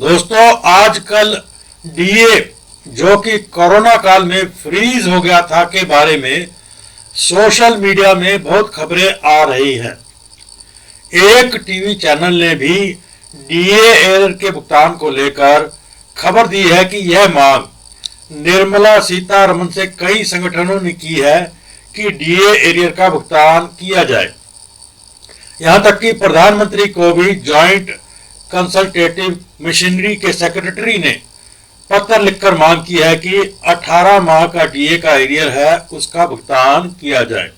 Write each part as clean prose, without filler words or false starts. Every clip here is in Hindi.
दोस्तों, आजकल डीए जो कि कोरोना काल में फ्रीज हो गया था के बारे में सोशल मीडिया में बहुत खबरें आ रही हैं। एक टीवी चैनल ने भी डीए एरियर के भुगतान को लेकर खबर दी है कि यह मांग निर्मला सीतारमण से कई संगठनों ने की है कि डीए एरियर का भुगतान किया जाए। यहां तक कि प्रधानमंत्री को भी जॉइंट कंसल्टेटिव मशीनरी के सेक्रेटरी ने पत्र लिखकर मांग की है कि 18 माह का डीए का एरियर है उसका भुगतान किया जाए।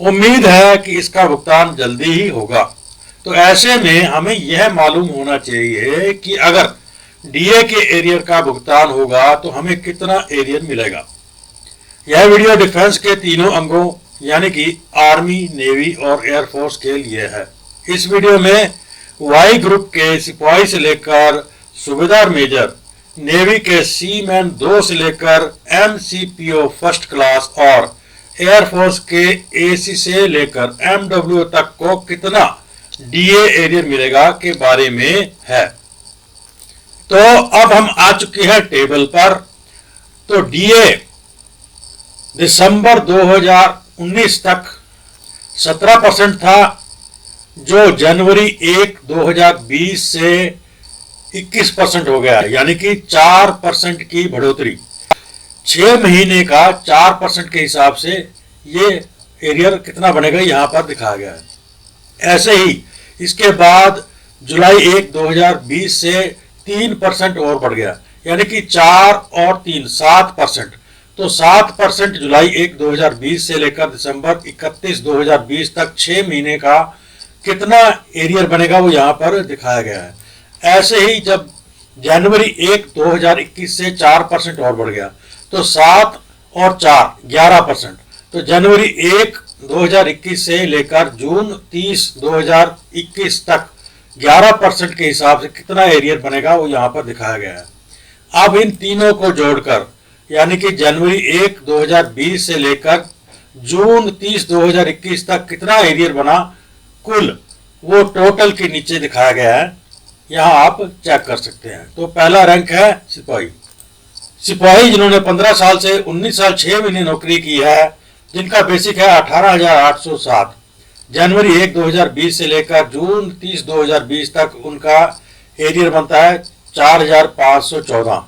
उम्मीद है कि इसका भुगतान जल्दी ही होगा। तो ऐसे में हमें यह मालूम होना चाहिए कि अगर डीए के एरियर का भुगतान होगा तो हमें कितना एरियर मिलेगा। यह वीडियो डिफेंस के तीनों अंगों यानी कि आर्मी, नेवी और एयरफोर्स के लिए है। इस वीडियो में वाई ग्रुप के सिपाही से लेकर सूबेदार मेजर, नेवी के सीमैन 2 से लेकर एमसीपीओ फर्स्ट क्लास और एयरफोर्स के एसी से लेकर एमडब्ल्यू तक को कितना डीए एरियर मिलेगा के बारे में है। तो अब हम आ चुके हैं टेबल पर। तो डीए दिसंबर 2019 तक 17% था, जो जनवरी 1, 2020 से 21% हो गया, यानी कि 4% की बढ़ोतरी। 6 महीने का 4% के हिसाब से ये एरियर कितना बनेगा यहां पर दिखाया गया है। ऐसे ही इसके बाद जुलाई 1, 2020 से 3% और बढ़ गया, यानी कि 4 और 3 7%। तो 7% जुलाई 1, 2020 से लेकर दिसंबर 31, 2020 तक 6 महीने का कितना एरियर बनेगा वो यहाँ पर दिखाया गया है। ऐसे ही जब जनवरी 1, 2021 से 4% और बढ़ गया तो 7 और 4 11%। तो जनवरी 1, 2021 से लेकर जून 30, 2021 तक 11% के हिसाब से कितना एरियर बनेगा वो यहाँ पर दिखाया गया है। अब इन तीनों को जोड़कर यानी कि जनवरी 1, 2020 से लेकर जून 30, 2021 तक कितना एरियर बना कुल, वो टोटल के नीचे दिखाया गया है, यहां आप चेक कर सकते हैं। तो पहला रैंक है सिपाही जिन्होंने 15 साल से 19 साल 6 महीने नौकरी की है, जिनका बेसिक है 18,807। जनवरी 1, 2020 से लेकर जून 30, 2020 तक उनका एरियर बनता है 4,514।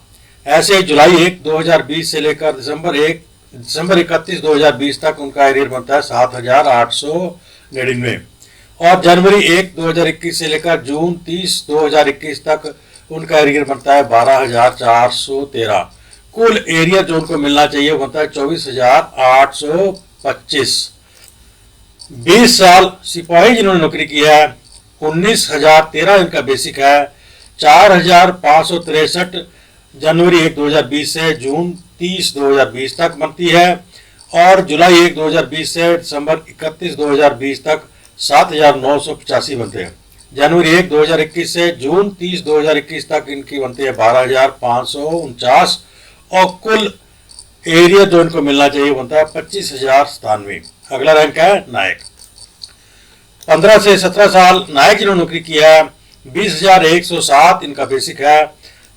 ऐसे जुलाई 1, 2020 से लेकर दिसंबर 31, 2020 तक उनका एरियर बनता है 7,899। और जनवरी 1, 2021 से लेकर जून 30, 2021 तक उनका एरियर बनता है 12,413। कुल एरियर जो उनको मिलना चाहिए वो बनता है 24,825। 20 साल सिपाही जिन्होंने नौकरी की है 19,013 इनका बेसिक है। 4,563 जनवरी 1, 2020 से जून 30, 2020 तक बनती है। और जुलाई 1, 2020 से दिसंबर 31, 2020 तक 7,985 बनते हैं। जनवरी 1, 2021 से जून 30, 2021 तक इनकी बनती है 12,549। और कुल एरिया जो इनको मिलना चाहिए बनता है 25,097। अगला रैंक है नायक। 15 से 17 साल नायक जिन्होंने नौकरी किया है 20,107 इनका बेसिक है।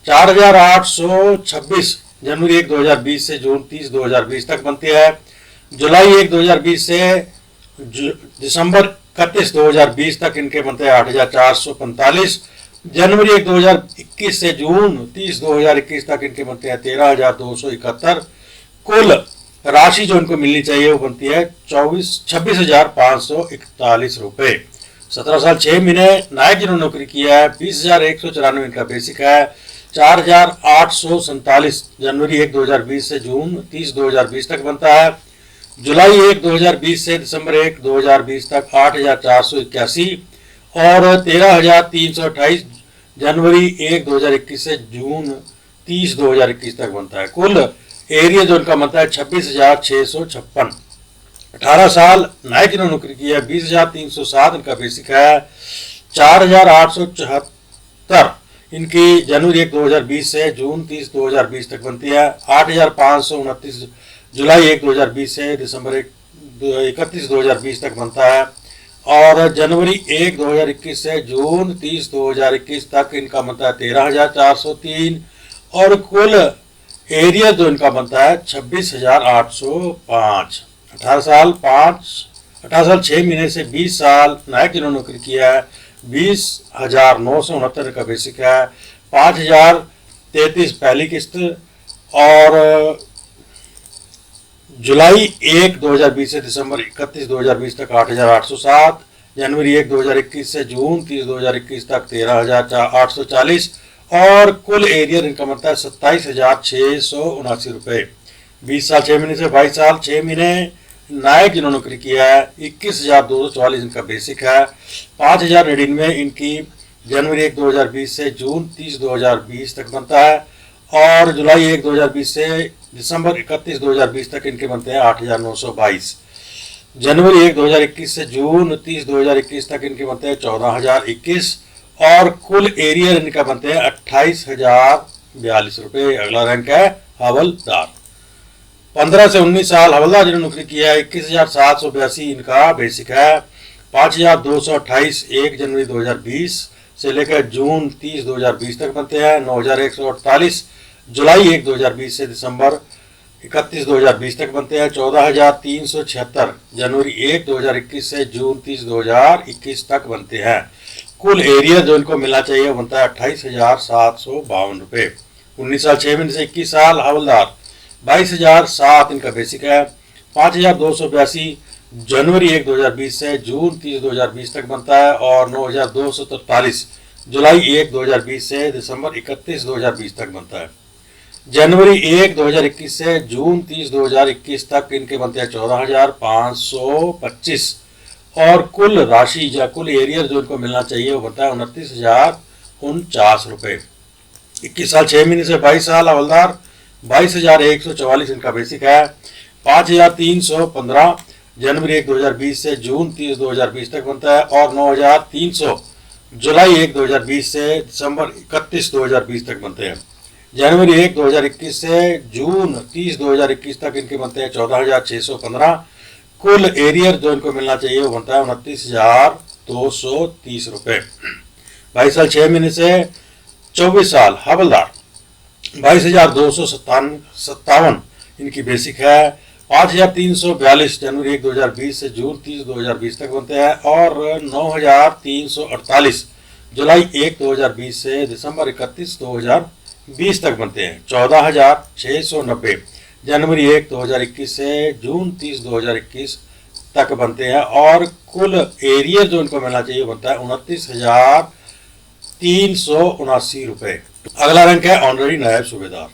4,826 जनवरी 1, 2020 से जून 30, 2020 तक बनती है। जुलाई 1, 2020 से दिसंबर 31, 2020 तक इनके बनते हैं 8,445। जनवरी 1, 2021 से जून 30, 2021 तक इनके बनते हैं 13,271। कुल राशि जो इनको मिलनी चाहिए वो बनती है 26,541 रुपए। 17 साल 6 महीने नायक जिन्होंने नौकरी किया है 20,194 इनका बेसिक है। 4,847 जनवरी 1, 2020 से जून 30, 2020 तक बनता है। जुलाई 1, 2020 से दिसंबर 1, 2020 तक 8,481। और 13,328 जनवरी 1, 2021 से जून 30, 2021 तक बनता है। कुल एरिया जो इनका बनता है 26,656। 18 साल नायक जिन्होंने नौकरी की है 20,307 इनका बेसिक है। 4,874 इनकी जनवरी 1, 2020 से जून 30, 2020 तक बनती है। 8,529 जुलाई 1, 2020 से दिसंबर 31, 2020 तक बनता है। और जनवरी 1 2021 से जून 30 2021 तक इनका बनता है 13,403 और कुल एरिया जो इनका बनता है 26,805। 18 साल 6 महीने से 20 साल नायक जिन्होंने नौकरी किया है 20,969 का बेसिक है। 5,033 पहली किस्त और जुलाई 1 2020 से दिसंबर 31 2020 तक 8,807। जनवरी 1 2021 से जून 30 2021 तक 13,840 और कुल एरियर इनकम बनता है 27,679 रुपये। 20 साल 6 महीने से 22 साल 6 महीने नायक जिन्होंने नौकरी किया है 21,244 इनका बेसिक है। 5,099 इनकी जनवरी 1 2020 से जून 30 2020 तक बनता है और जुलाई 1 2020 से दिसंबर 31 2020 तक इनके बनते हैं 8,922। जनवरी 1 2021 से जून 30 2021 तक इनके बनते हैं 14,021 और कुल एरियर इनका बनते हैं 28,042 रुपये। अगला रैंक है हवलदार। 15 से 19 साल हवलदार जिन्होंने नौकरी किया है 21,782 इनका बेसिक है। 5,228 1 जनवरी 2020 से लेकर जून 30 2020 तक बनते हैं 9,148। जुलाई 1 2020 से दिसंबर 31 2020 तक बनते हैं 14,376। जनवरी 1 2021 से जून 30 2021 तक बनते हैं। कुल एरिया जो इनको मिलना चाहिए बनता है 28,752 रुपये। 19 साल 6 महीने से 21 साल हवलदार 22,007 इनका बेसिक है। 5,282 जनवरी 1 2020 से जून 30 2020 तक बनता है और 9,243 जुलाई 1 2020 से दिसंबर 31 2020 तक बनता है। जनवरी 1 2021 से जून 30 2021 तक इनके बनते हैं 14,525 और कुल राशि या कुल एरियर जो इनको मिलना चाहिए वो बनता है 29,049 रुपये। 21 साल 6 महीने से 22 साल हवलदार 22,144 इनका बेसिक है। 5,315 जनवरी 1 2020 से जून 30 2020 तक बनता है और 9,300 जुलाई 1 2020 से दिसंबर 31 2020 तक बनते हैं। जनवरी 1 2021 से जून 30 2021 तक इनके बनते हैं 14,615। कुल एरियर जो इनको मिलना चाहिए वो बनता है 29,230 रुपये। 22 साल 6 महीने से 24 साल हवलदार 22,257 इनकी बेसिक है। 5,342 जनवरी 1 2020 से जून 30 2020 तक बनते हैं और 9,348 जुलाई 1 2020 से दिसंबर 31 2020 तक बनते हैं। 14,690 जनवरी 1 2021 से जून 30 2021 तक बनते हैं और कुल एरियर जो इनको मिलना चाहिए बनता है 29,379 रुपये। अगला रैंक है ऑनररी नायब सूबेदार।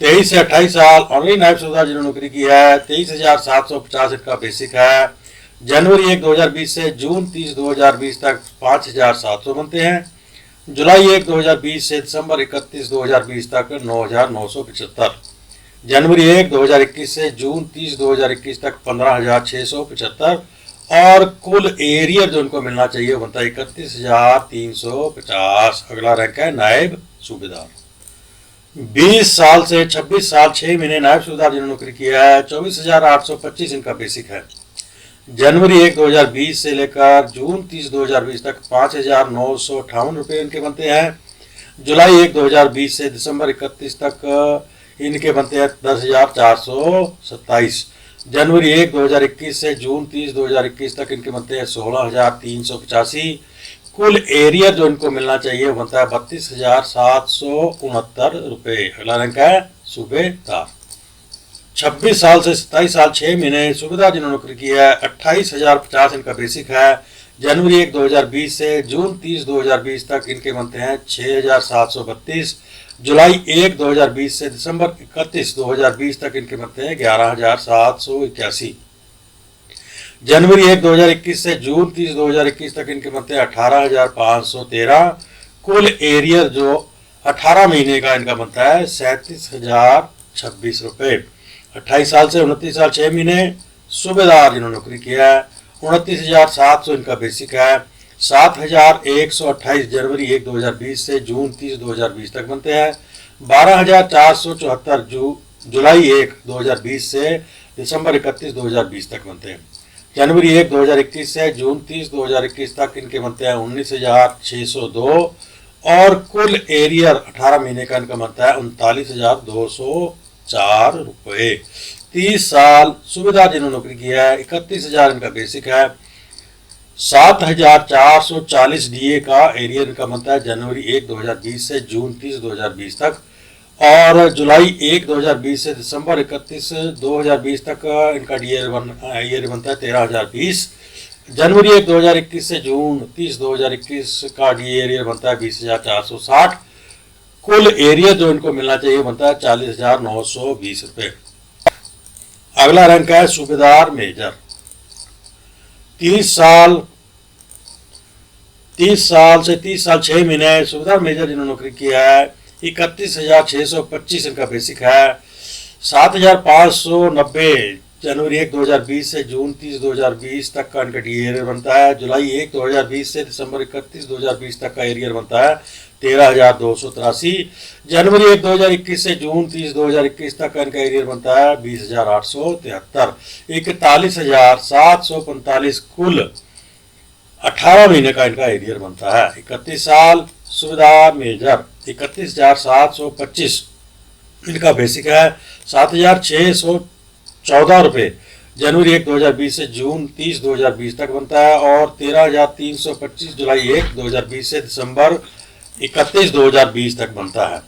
23 से 28 साल ऑनररी नायब सूबेदार जिन्होंने नौकरी की है 23,750 इनका बेसिक है। जनवरी 1 2020 से जून 30 2020 तक 5,700 बनते हैं। जुलाई 1 2020 से दिसंबर 31 2020 तक 9,975। जनवरी 1 2021 से जून 30 2021 तक 15,675 और कुल एरियर जो उनको मिलना चाहिए बनता है 31,350। अगला रैंक है नायब सूबेदार। 20 साल से 26 साल 6 महीने नायब सूबेदार जिन्होंने नौकरी किया है 24,825 इनका बेसिक है। जनवरी 1 2020 से लेकर जून 30 2020 तक 5,958 रुपये इनके बनते हैं। जुलाई 1 2020 से दिसंबर 31 तक इनके बनते हैं 10,427। जनवरी 1 2021 से जून 30 2021 तक इनके बनते हैं 16,385। कुल एरिया जो इनको मिलना चाहिए बनता है 32,769 रुपये। अगला रैंक है सूबेदार। 26 साल से 27 साल 6 महीने सूबेदार जिन्होंने नौकरी की है 28,050 इनका बेसिक है। जनवरी 1 2020 से जून 30 2020 तक इनके बनते हैं 6,732। जुलाई 1 2020 से दिसंबर 31 2020 तक इनके बनते हैं 11,781। जनवरी 1 2021 से जून 30 2021 तक इनके बनते हैं 18,513। कुल एरियर जो 18 महीने का इनका बनता है 37,026 रुपये। 28 साल से 29 साल 6 महीने सूबेदार जिन्होंने नौकरी किया है 29,700 इनका बेसिक है। 7,128 जनवरी 1 2020 से जून 30 2020 तक बनते हैं। 12,474 जुलाई 1 2020 से दिसंबर 31 2020 तक बनते हैं। जनवरी 1 2021 से जून 30 2021 तक इनके बनते हैं 19,602 और कुल एरियर 18 महीने का इनका बनता है 39,204 रुपये। 30 साल सुविधा जिन्होंने नौकरी किया है 31,000 इनका बेसिक है। 7,440 DA का एरियर इनका बनता है जनवरी 1 2020 से जून 30 2020 तक और जुलाई 1 2020 से दिसंबर 31 2020 तक इनका एरियर बनता है 13,020। जनवरी 1 2021 से जून 30 2021 का डी एरियर बनता है 20,460। कुल एरिया जो इनको मिलना चाहिए बनता है 40,920 रुपये। अगला रैंक है सूबेदार मेजर। 30 साल से 30 साल 6 महीने सूबेदार मेजर जिन्होंने नौकरी किया है 31,625 इनका बेसिक है। 7,590 जनवरी 1 2020 से जून 30 2020 तक का इनका डी एरियर बनता है। जुलाई 1 2020 से दिसंबर 31 2020 तक का एरियर बनता है 13,283। जनवरी 1 2021 से जून 30 2021 तक का इनका एरियर बनता है 20,873। 41,745 कुल 18 महीने का इनका एरियर बनता है। 31 साल सुविधा मेजर 31,725 इनका बेसिक है। 7,614 रुपये जनवरी 1 2020 से जून 30 2020 तक बनता है और 13,325 जुलाई 1 2020 से दिसंबर 31 2020 तक बनता है।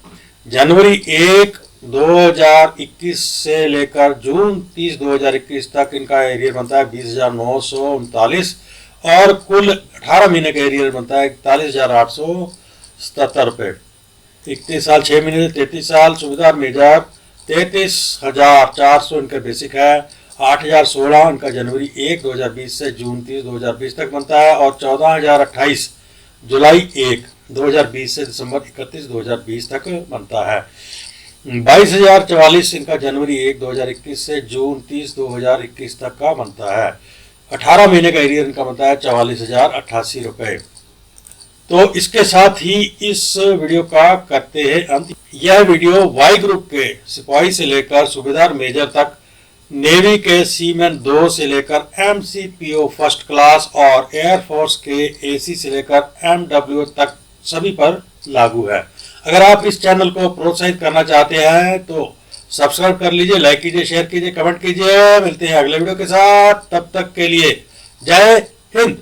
जनवरी 1 2021 से लेकर जून 30 2021 तक इनका एरियर बनता है 20,939 और कुल 18 महीने का एरियर बनता है 41,877 रुपये। 31 साल 6 महीने 33 साल सुविधा मेजर 33,400 इनका बेसिक है। 8,016 इनका जनवरी 1 2020 से जून 30 2020 तक बनता है और 14,028 जुलाई 1 2020 से दिसंबर 31 2020 तक बनता है। 22,044 इनका जनवरी 1 2021 से जून 30 2021 तक का बनता है। 18 महीने का एरियर इनका बनता है 44,088 रुपये। तो इसके साथ ही इस वीडियो का करते हैं अंत। यह वीडियो वाई ग्रुप के सिपाही से लेकर सूबेदार मेजर तक, नेवी के सीमैन 2 से लेकर MCPO फर्स्ट क्लास और एयरफोर्स के AC से लेकर MWO तक सभी पर लागू है। अगर आप इस चैनल को प्रोत्साहित करना चाहते हैं तो सब्सक्राइब कर लीजिए, लाइक कीजिए, शेयर कीजिए, कमेंट कीजिए। मिलते हैं अगले वीडियो के साथ, तब तक के लिए जय हिंद।